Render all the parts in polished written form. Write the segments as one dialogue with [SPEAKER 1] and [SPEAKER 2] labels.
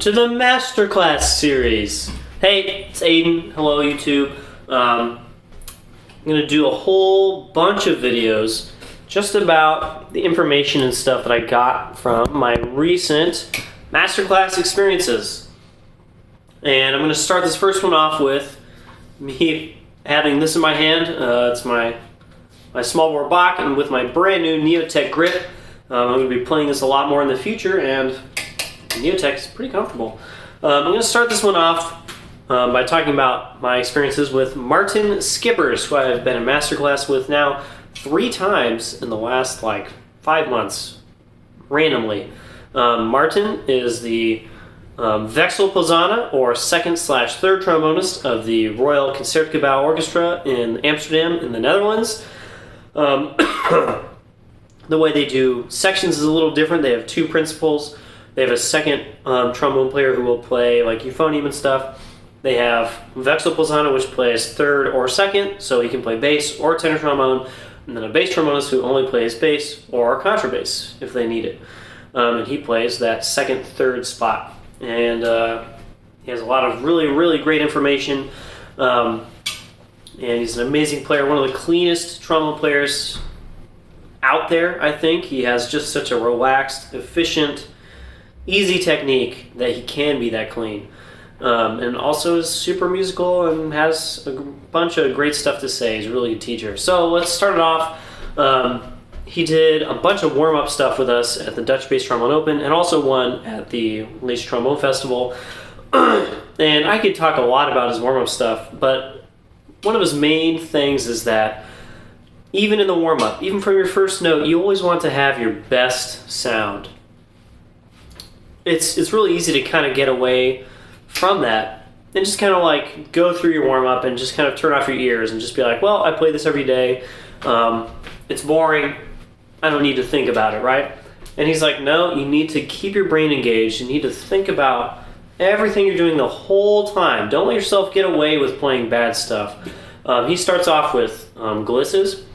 [SPEAKER 1] to the Masterclass series. Hey, it's Aiden. Hello, YouTube. I'm going to do a whole bunch of videos just about the information and stuff that I got from my recent Masterclass experiences. And I'm going to start this first one off with me having this in my hand. It's my small bore Bach, and with my brand new Neotech grip. I'm going to be playing this a lot more in the future, and Neotech is pretty comfortable. I'm going to start this one off by talking about my experiences with Martin Schippers, who I've been in Masterclass with now 3 times in the last 5 months, randomly. Martin is the Wechselposauner, or 2nd/3rd trombonist of the Royal Concertgebouw Orchestra in Amsterdam in the Netherlands. The way they do sections is a little different. They have 2 principals. They have a second trombone player who will play euphonium and stuff. They have Wechselposauner, which plays 3rd or 2nd, so he can play bass or tenor trombone, and then a bass trombonist who only plays bass or contrabass if they need it. And he plays that 2nd, 3rd spot. And he has a lot of really, really great information. And he's an amazing player, one of the cleanest trombone players out there, I think. He has just such a relaxed, efficient, easy technique that he can be that clean. And also is super musical and has a bunch of great stuff to say. He's a really good teacher. So let's start it off. He did a bunch of warm-up stuff with us at the Dutch Bass Trombone Open, and also one at the Leeds Trombone Festival. And I could talk a lot about his warm-up stuff, but one of his main things is that even in the warm-up, even from your first note, you always want to have your best sound. It's really easy to kind of get away from that and just kind of go through your warm-up and just kind of turn off your ears and just be like, well, I play this every day. It's boring. I don't need to think about it, right? And he's like, no, you need to keep your brain engaged. You need to think about everything you're doing the whole time. Don't let yourself get away with playing bad stuff. He starts off with glisses.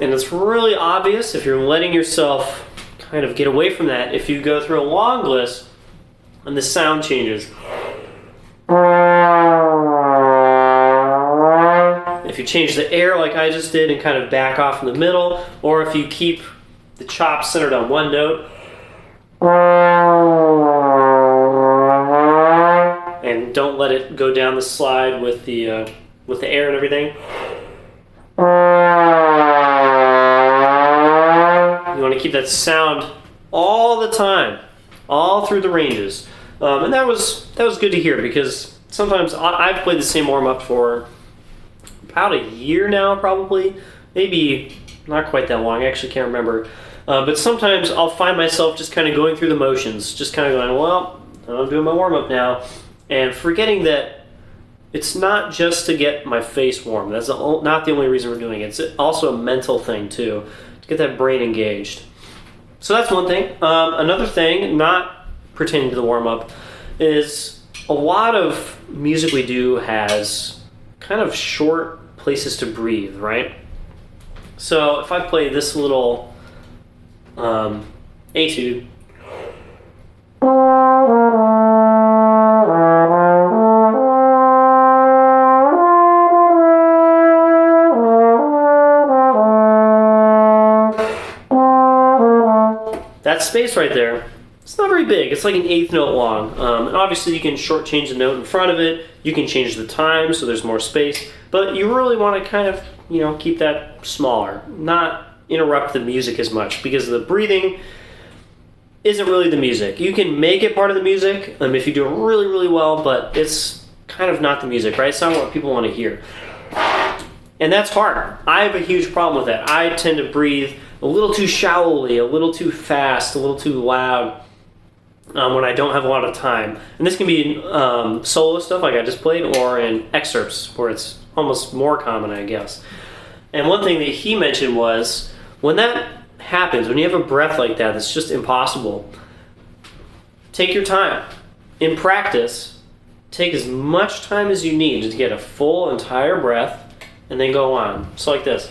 [SPEAKER 1] And it's really obvious if you're letting yourself kind of get away from that if you go through a long gliss and the sound changes. If you change the air like I just did and kind of back off in the middle, or if you keep the chop centered on one note and don't let it go down the slide with the air and everything. You want to keep that sound all the time, all through the ranges. And that was good to hear, because sometimes I've played the same warm-up for about a year now, probably. Maybe not quite that long, I actually can't remember. But sometimes I'll find myself just kind of going through the motions, just kind of going, well, I'm doing my warm-up now, and forgetting that it's not just to get my face warm. That's not the only reason we're doing it. It's also a mental thing, too, to get that brain engaged. So that's one thing. Another thing, not pertaining to the warm-up, is a lot of music we do has kind of short places to breathe, right? So if I play this little etude, that space right there, it's not very big. It's like an 1/8 note long. And obviously you can short change the note in front of it. You can change the time so there's more space. But you really want to kind of, keep that smaller. Not interrupt the music as much, because the breathing isn't really the music. You can make it part of the music if you do it really, really well, but it's kind of not the music, right? It's not what people want to hear. And that's hard. I have a huge problem with that. I tend to breathe a little too shallowly, a little too fast, a little too loud when I don't have a lot of time. And this can be solo stuff like I just played, or in excerpts where it's almost more common, I guess. And one thing that he mentioned was, when that happens, when you have a breath like that that's just impossible, take your time. In practice, take as much time as you need to get a full entire breath, and then go on. So like this.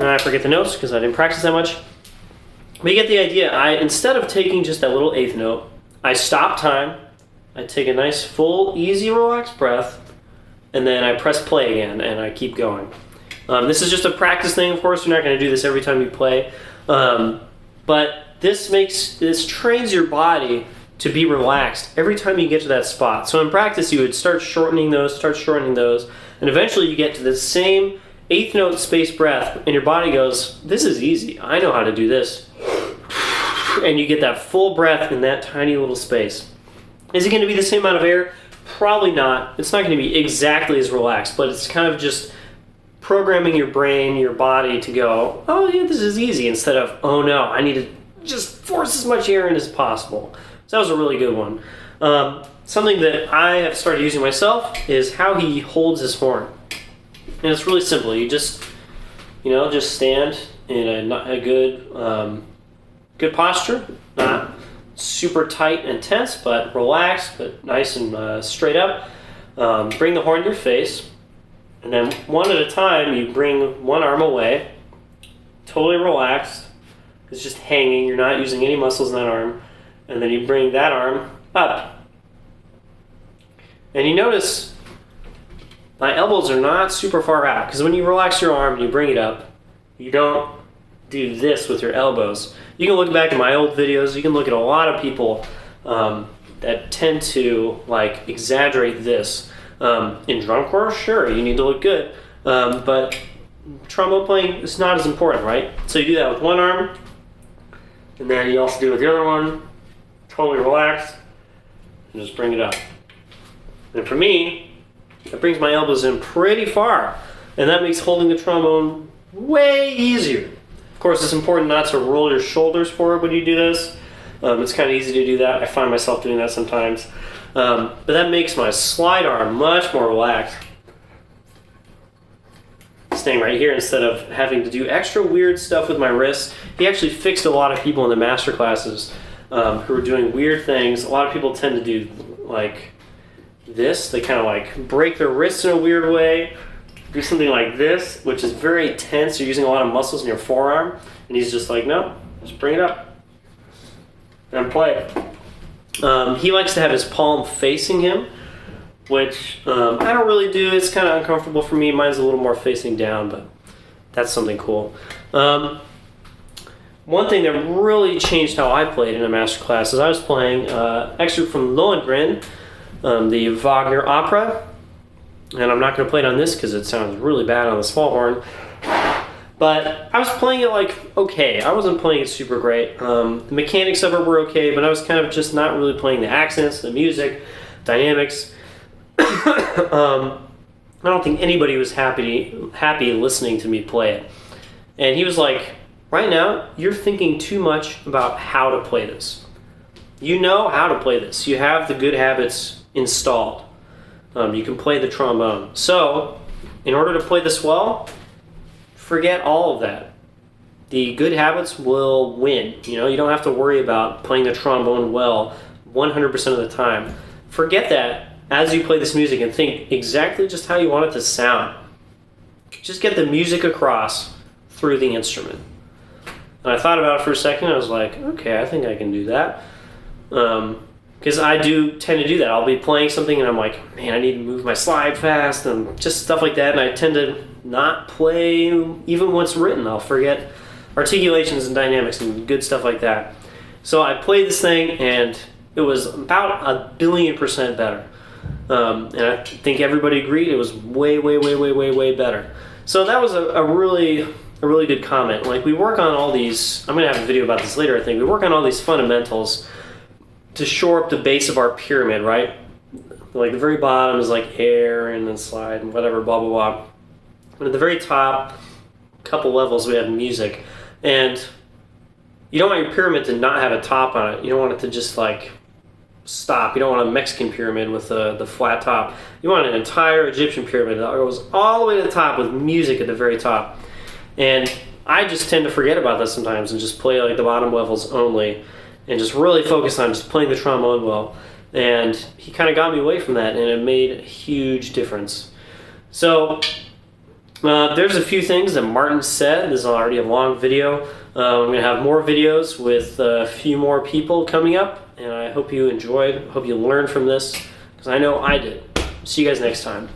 [SPEAKER 1] I forget the notes because I didn't practice that much. But you get the idea. Instead of taking just that little eighth note, I stop time, I take a nice, full, easy, relaxed breath, and then I press play again, and I keep going. This is just a practice thing, of course. You're not going to do this every time you play. But this trains your body to be relaxed every time you get to that spot. So in practice, you would start shortening those, and eventually you get to the same eighth note space breath, and your body goes, this is easy. I know how to do this. And you get that full breath in that tiny little space. Is it going to be the same amount of air? Probably not. It's not going to be exactly as relaxed, but it's kind of just programming your brain, your body to go, oh yeah, this is easy, instead of, oh no, I need to just force as much air in as possible. So that was a really good one. Something that I have started using myself is how he holds his horn. And it's really simple. You just stand in a good posture, not super tight and tense, but relaxed, but nice and straight up. Bring the horn to your face, and then one at a time, you bring one arm away, totally relaxed. It's just hanging. You're not using any muscles in that arm. And then you bring that arm up. And you notice my elbows are not super far out, because when you relax your arm and you bring it up, you don't do this with your elbows. You can look back at my old videos. You can look at a lot of people that tend to exaggerate this. In drum corps, sure, you need to look good, but trombone playing is not as important, right? So you do that with one arm, and then you also do it with the other one, totally relaxed, and just bring it up. And for me, that brings my elbows in pretty far, and that makes holding the trombone way easier. Of course, it's important not to roll your shoulders forward when you do this. It's kind of easy to do that. I find myself doing that sometimes. But that makes my slide arm much more relaxed. Staying right here instead of having to do extra weird stuff with my wrists. He actually fixed a lot of people in the master classes who were doing weird things. A lot of people tend to do this. They kind of break their wrists in a weird way. Do something like this, which is very tense. You're using a lot of muscles in your forearm. And he's just like, no, just bring it up and play it. He likes to have his palm facing him, which I don't really do. It's kind of uncomfortable for me. Mine's a little more facing down, but that's something cool. One thing that really changed how I played in a master class is I was playing excerpt from Lohengrin, the Wagner opera. And I'm not going to play it on this because it sounds really bad on the small horn. But I was playing it okay. I wasn't playing it super great. The mechanics of it were okay, but I was kind of just not really playing the accents, the music, dynamics. I don't think anybody was happy listening to me play it. And he was like, right now, you're thinking too much about how to play this. You know how to play this. You have the good habits installed. You can play the trombone. So, in order to play this well, forget all of that. The good habits will win. You don't have to worry about playing the trombone well 100% of the time. Forget that as you play this music and think exactly just how you want it to sound. Just get the music across through the instrument. And I thought about it for a second. I was like, okay, I think I can do that. Because I do tend to do that. I'll be playing something and I'm like, man, I need to move my slide fast and just stuff like that. And I tend to not play even what's written. I'll forget articulations and dynamics and good stuff like that. So I played this thing and it was about 1,000,000,000% better. And I think everybody agreed it was way, way, way, way, way, way better. So that was a really good comment. We work on all these, I'm going to have a video about this later, I think. We work on all these fundamentals to shore up the base of our pyramid, right? The very bottom is air and then slide and whatever, blah, blah, blah. And at the very top, couple levels, we have music. And you don't want your pyramid to not have a top on it. You don't want it to just like stop. You don't want a Mexican pyramid with the flat top. You want an entire Egyptian pyramid that goes all the way to the top with music at the very top. And I just tend to forget about this sometimes and just play like the bottom levels only and just really focus on just playing the trombone well. And he kind of got me away from that, and it made a huge difference. So there's a few things that Martin said. This is already a long video. I'm going to have more videos with a few more people coming up, and I hope you enjoyed, hope you learned from this, because I know I did. See you guys next time.